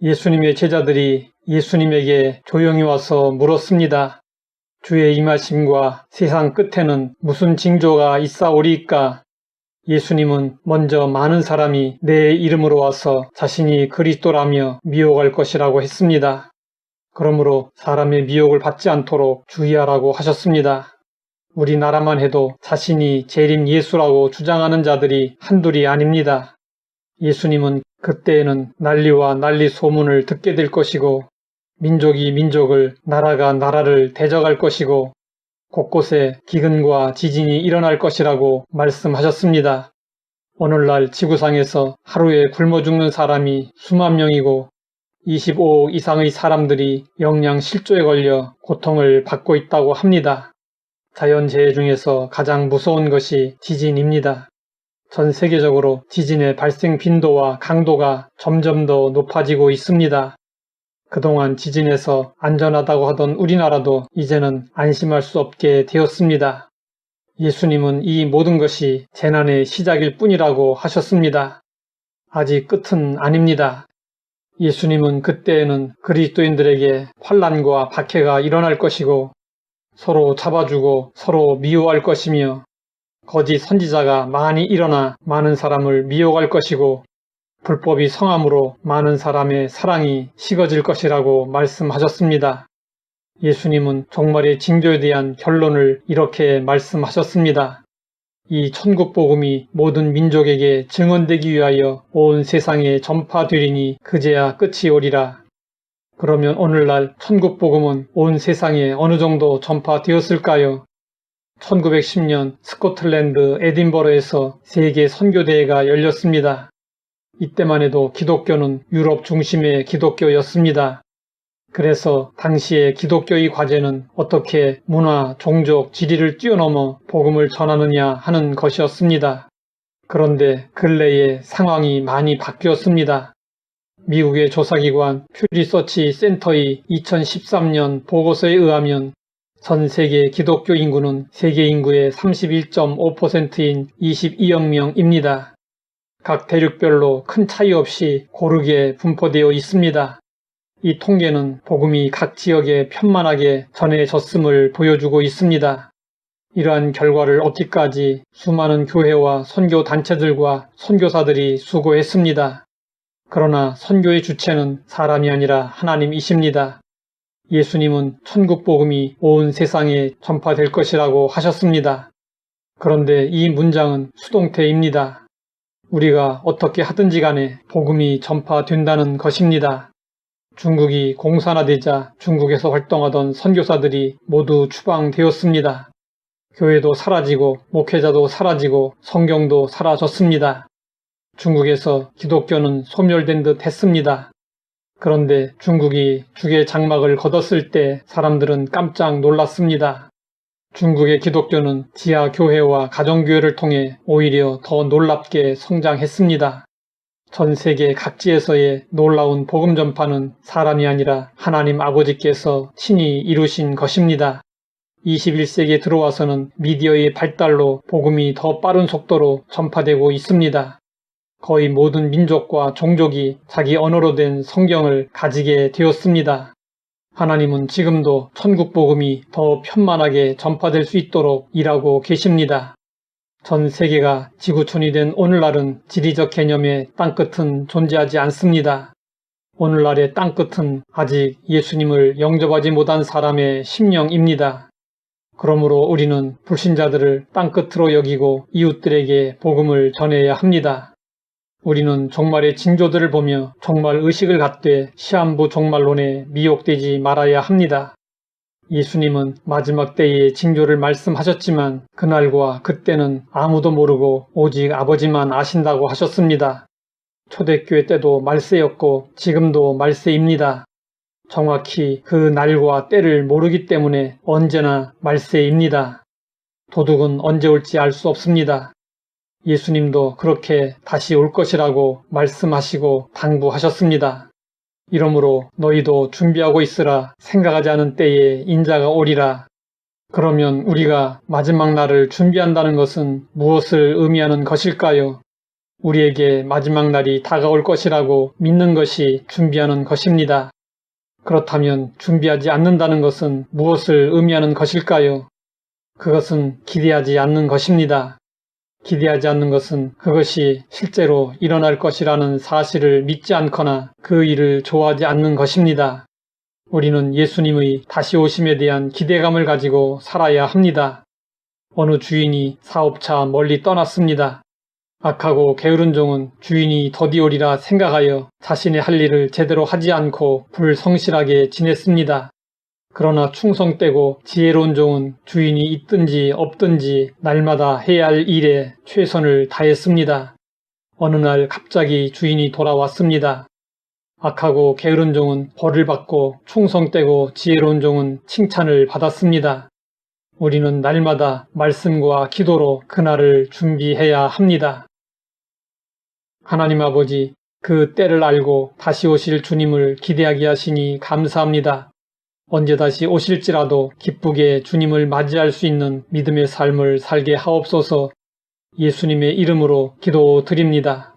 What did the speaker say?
예수님의 제자들이 예수님에게 조용히 와서 물었습니다. 주의 임하심과 세상 끝에는 무슨 징조가 있사오리이까? 예수님은 먼저 많은 사람이 내 이름으로 와서 자신이 그리스도라며 미혹할 것이라고 했습니다. 그러므로 사람의 미혹을 받지 않도록 주의하라고 하셨습니다. 우리나라만 해도 자신이 재림 예수라고 주장하는 자들이 한둘이 아닙니다. 예수님은 그때에는 난리와 난리 소문을 듣게 될 것이고 민족이 민족을, 나라가 나라를 대적할 것이고 곳곳에 기근과 지진이 일어날 것이라고 말씀하셨습니다. 오늘날 지구상에서 하루에 굶어 죽는 사람이 수만 명이고 25억 이상의 사람들이 영양실조에 걸려 고통을 받고 있다고 합니다. 자연재해 중에서 가장 무서운 것이 지진입니다. 전 세계적으로 지진의 발생 빈도와 강도가 점점 더 높아지고 있습니다. 그동안 지진에서 안전하다고 하던 우리나라도 이제는 안심할 수 없게 되었습니다. 예수님은 이 모든 것이 재난의 시작일 뿐이라고 하셨습니다. 아직 끝은 아닙니다. 예수님은 그때에는 그리스도인들에게 환난과 박해가 일어날 것이고 서로 잡아주고 서로 미워할 것이며 거짓 선지자가 많이 일어나 많은 사람을 미혹할 것이고 불법이 성함으로 많은 사람의 사랑이 식어질 것이라고 말씀하셨습니다. 예수님은 종말의 징조에 대한 결론을 이렇게 말씀하셨습니다. 이 천국 복음이 모든 민족에게 증언되기 위하여 온 세상에 전파되리니 그제야 끝이 오리라. 그러면 오늘날 천국 복음은 온 세상에 어느 정도 전파되었을까요? 1910년 스코틀랜드 에딘버러에서 세계 선교대회가 열렸습니다. 이때만 해도 기독교는 유럽 중심의 기독교였습니다. 그래서 당시의 기독교의 과제는 어떻게 문화, 종족, 지리를 뛰어넘어 복음을 전하느냐 하는 것이었습니다. 그런데 근래에 상황이 많이 바뀌었습니다. 미국의 조사기관 퓨리서치 센터의 2013년 보고서에 의하면 전 세계 기독교 인구는 세계 인구의 31.5%인 22억 명입니다. 각 대륙별로 큰 차이 없이 고르게 분포되어 있습니다. 이 통계는 복음이 각 지역에 편만하게 전해졌음을 보여주고 있습니다. 이러한 결과를 얻기까지 수많은 교회와 선교단체들과 선교사들이 수고했습니다. 그러나 선교의 주체는 사람이 아니라 하나님이십니다. 예수님은 천국 복음이 온 세상에 전파될 것이라고 하셨습니다. 그런데 이 문장은 수동태입니다. 우리가 어떻게 하든지 간에 복음이 전파된다는 것입니다. 중국이 공산화되자 중국에서 활동하던 선교사들이 모두 추방되었습니다. 교회도 사라지고 목회자도 사라지고 성경도 사라졌습니다. 중국에서 기독교는 소멸된 듯 했습니다. 그런데 중국이 죽의 장막을 걷었을 때 사람들은 깜짝 놀랐습니다. 중국의 기독교는 지하 교회와 가정교회를 통해 오히려 더 놀랍게 성장했습니다. 전 세계 각지에서의 놀라운 복음 전파는 사람이 아니라 하나님 아버지께서 친히 이루신 것입니다. 21세기에 들어와서는 미디어의 발달로 복음이 더 빠른 속도로 전파되고 있습니다. 거의 모든 민족과 종족이 자기 언어로 된 성경을 가지게 되었습니다. 하나님은 지금도 천국 복음이 더 편만하게 전파될 수 있도록 일하고 계십니다. 전 세계가 지구촌이 된 오늘날은 지리적 개념의 땅끝은 존재하지 않습니다. 오늘날의 땅끝은 아직 예수님을 영접하지 못한 사람의 심령입니다. 그러므로 우리는 불신자들을 땅끝으로 여기고 이웃들에게 복음을 전해야 합니다. 우리는 종말의 징조들을 보며 종말 의식을 갖되 시한부 종말론에 미혹되지 말아야 합니다. 예수님은 마지막 때의 징조를 말씀하셨지만 그날과 그때는 아무도 모르고 오직 아버지만 아신다고 하셨습니다. 초대교회 때도 말세였고 지금도 말세입니다. 정확히 그 날과 때를 모르기 때문에 언제나 말세입니다. 도둑은 언제 올지 알 수 없습니다. 예수님도 그렇게 다시 올 것이라고 말씀하시고 당부하셨습니다. 이러므로 너희도 준비하고 있으라. 생각하지 않은 때에 인자가 오리라. 그러면 우리가 마지막 날을 준비한다는 것은 무엇을 의미하는 것일까요? 우리에게 마지막 날이 다가올 것이라고 믿는 것이 준비하는 것입니다. 그렇다면 준비하지 않는다는 것은 무엇을 의미하는 것일까요? 그것은 기대하지 않는 것입니다. 기대하지 않는 것은 그것이 실제로 일어날 것이라는 사실을 믿지 않거나 그 일을 좋아하지 않는 것입니다. 우리는 예수님의 다시 오심에 대한 기대감을 가지고 살아야 합니다. 어느 주인이 사업차 멀리 떠났습니다. 악하고 게으른 종은 주인이 더디 오리라 생각하여 자신의 할 일을 제대로 하지 않고 불성실하게 지냈습니다. 그러나 충성되고 지혜로운 종은 주인이 있든지 없든지 날마다 해야 할 일에 최선을 다했습니다. 어느 날 갑자기 주인이 돌아왔습니다. 악하고 게으른 종은 벌을 받고 충성되고 지혜로운 종은 칭찬을 받았습니다. 우리는 날마다 말씀과 기도로 그날을 준비해야 합니다. 하나님 아버지, 그 때를 알고 다시 오실 주님을 기대하게 하시니 감사합니다. 언제 다시 오실지라도 기쁘게 주님을 맞이할 수 있는 믿음의 삶을 살게 하옵소서. 예수님의 이름으로 기도드립니다.